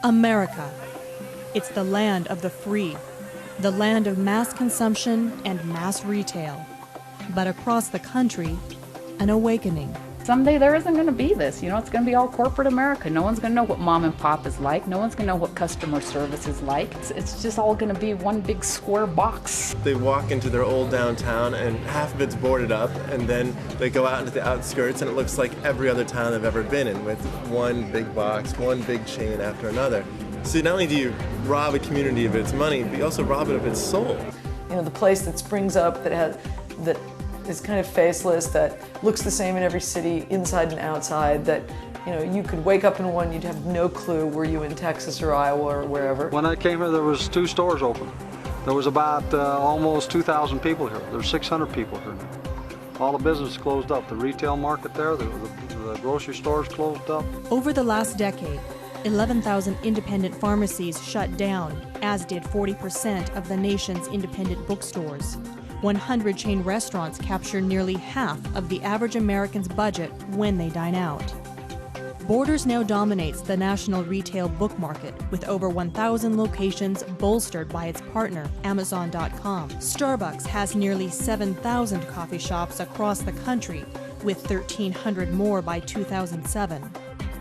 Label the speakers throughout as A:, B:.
A: America. It's the land of the free, the land of mass consumption and mass retail. But across the country, an awakening.
B: Someday there isn't going to be this. It's going to be all corporate America. No one's going to know what mom and pop is like. No one's going to know what customer service is like. It's just all going to be one big square box.
C: They walk into their old downtown and half of it's boarded up, and then they go out into the outskirts and it looks like every other town they've ever been in, with one big box, one big chain after another. So not only do you rob a community of its money, but you also rob it of its soul.
D: The place that springs up that is kind of faceless, that looks the same in every city, inside and outside, that you could wake up in one, you'd have no clue, were you in Texas or Iowa or wherever.
E: When I came here, there was 2 stores open. There was about almost 2,000 people here. There's 600 people here. All the business closed up. The retail market there, the grocery stores closed up.
A: Over the last decade, 11,000 independent pharmacies shut down, as did 40% of the nation's independent bookstores. 100 chain restaurants capture nearly half of the average American's budget when they dine out. Borders now dominates the national retail book market, with over 1,000 locations bolstered by its partner, Amazon.com. Starbucks has nearly 7,000 coffee shops across the country, with 1,300 more by 2007.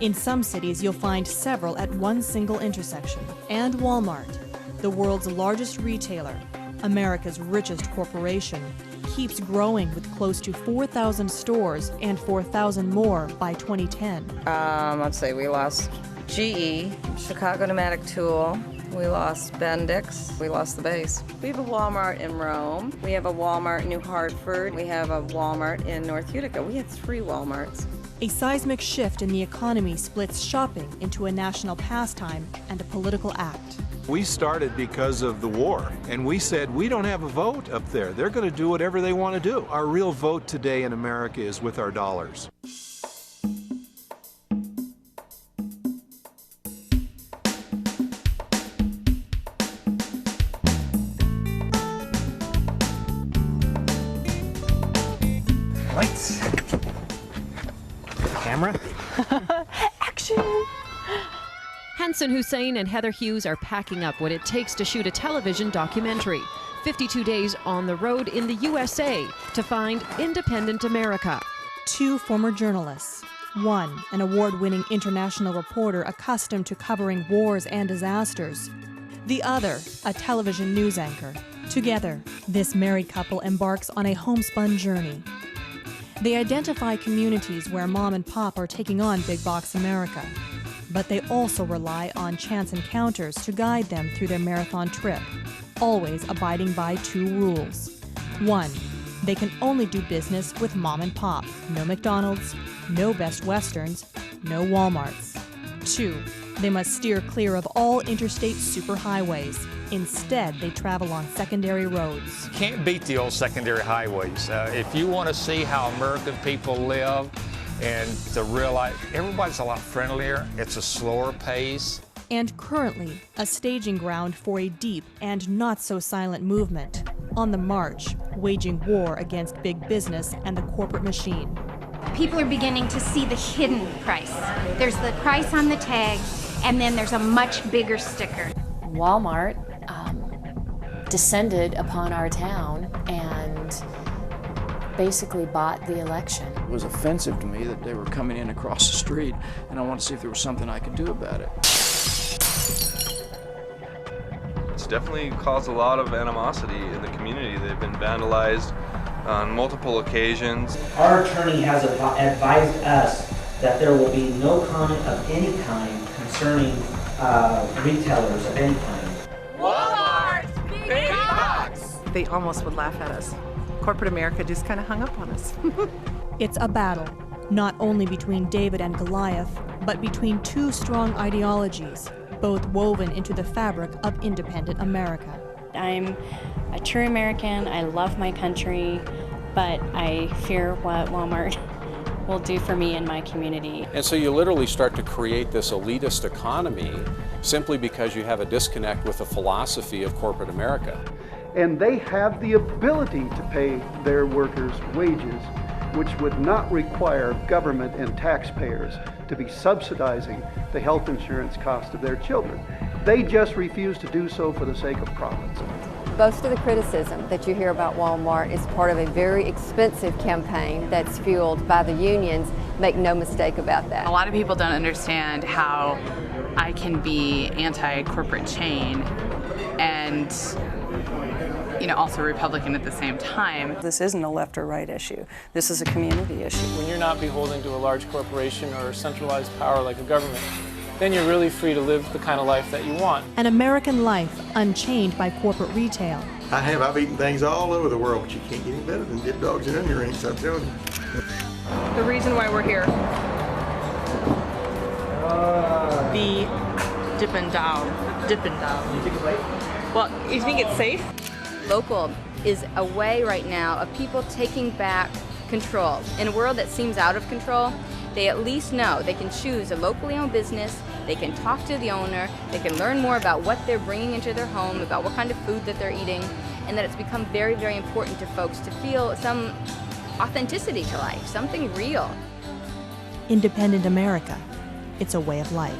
A: In some cities, you'll find several at one single intersection. And Walmart, the world's largest retailer, America's richest corporation, keeps growing with close to 4,000 stores and 4,000 more by 2010.
F: Let's see, we lost GE, Chicago Pneumatic Tool, we lost Bendix, we lost the base. We have a Walmart in Rome, we have a Walmart in New Hartford, we have a Walmart in North Utica. We had 3 Walmarts.
A: A seismic shift in the economy splits shopping into a national pastime and a political act.
G: We started because of the war, and we said we don't have a vote up there. They're going to do whatever they want to do. Our real vote today in America is with our dollars.
H: Lights. Camera.
A: Action!
I: Hanson Hussein and Heather Hughes are packing up what it takes to shoot a television documentary. 52 days on the road in the USA to find independent America.
A: 2 former journalists. One, an award-winning international reporter accustomed to covering wars and disasters. The other, a television news anchor. Together, this married couple embarks on a homespun journey. They identify communities where mom and pop are taking on big box America. But they also rely on chance encounters to guide them through their marathon trip, always abiding by 2 rules. 1, they can only do business with mom and pop. No McDonald's, no Best Westerns, no Walmarts. 2, they must steer clear of all interstate superhighways. Instead, they travel on secondary roads.
H: Can't beat the old secondary highways. If you want to see how American people live, and to realize everybody's a lot friendlier, it's a slower pace.
A: And currently, a staging ground for a deep and not-so-silent movement on the march, waging war against big business and the corporate machine.
J: People are beginning to see the hidden price. There's the price on the tag, and then there's a much bigger sticker.
K: Walmart descended upon our town and basically bought the election.
L: It was offensive to me that they were coming in across the street, and I wanted to see if there was something I could do about it.
M: It's definitely caused a lot of animosity in the community. They've been vandalized on multiple occasions.
N: Our attorney has advised us that there will be no comment of any kind concerning retailers of any kind.
O: Walmart! Big box!
P: They almost would laugh at us. Corporate America just kind of hung up on us.
A: It's a battle, not only between David and Goliath, but between 2 strong ideologies, both woven into the fabric of independent America.
Q: I'm a true American. I love my country, but I fear what Walmart will do for me and my community.
R: And so you literally start to create this elitist economy simply because you have a disconnect with the philosophy of corporate America.
S: And they have the ability to pay their workers wages, which would not require government and taxpayers to be subsidizing the health insurance cost of their children. They just refuse to do so for the sake of profits.
T: Most of the criticism that you hear about Walmart is part of a very expensive campaign that's fueled by the unions. Make no mistake about that.
B: A lot of people don't understand how I can be anti-corporate chain and also Republican at the same time.
U: This isn't a left or right issue. This is a community issue.
V: When you're not beholden to a large corporation or centralized power like a government, then you're really free to live the kind of life that you want.
A: An American life unchained by corporate retail.
W: I've eaten things all over the world, but you can't get any better than dip dogs and onion rings, I'm telling you.
X: The reason why we're here. The Dippin' Down. Dippin' Down. You think it's safe? Well, you think it's safe?
Y: Local is a way right now of people taking back control. In a world that seems out of control, they at least know they can choose a locally owned business, they can talk to the owner, they can learn more about what they're bringing into their home, about what kind of food that they're eating, and that it's become very, very important to folks to feel some authenticity to life, something real.
A: Independent America. It's a way of life.